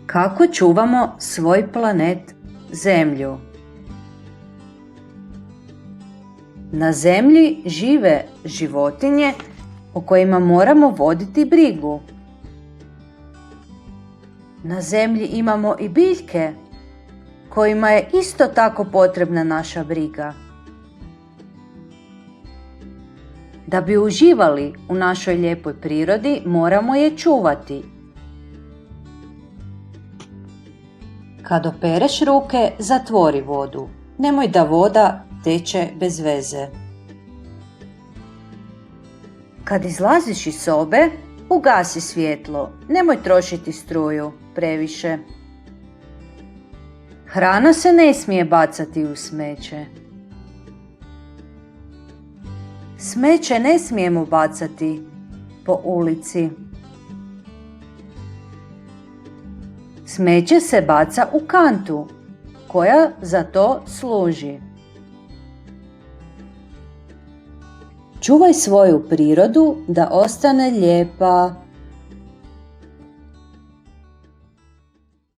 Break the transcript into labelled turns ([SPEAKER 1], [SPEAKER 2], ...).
[SPEAKER 1] Kako čuvamo svoj planet Zemlju? Na Zemlji žive životinje o kojima moramo voditi brigu. Na Zemlji imamo i biljke kojima je isto tako potrebna naša briga. Da bi uživali u našoj lijepoj prirodi, moramo je čuvati. Kad opereš ruke, zatvori vodu. Nemoj da voda teče bez veze. Kad izlaziš iz sobe, ugasi svjetlo. Nemoj trošiti struju previše. Hrana se ne smije bacati u smeće. Smeće ne smijemo bacati po ulici. Smeće se baca u kantu koja za to služi. Čuvaj svoju prirodu da ostane lijepa.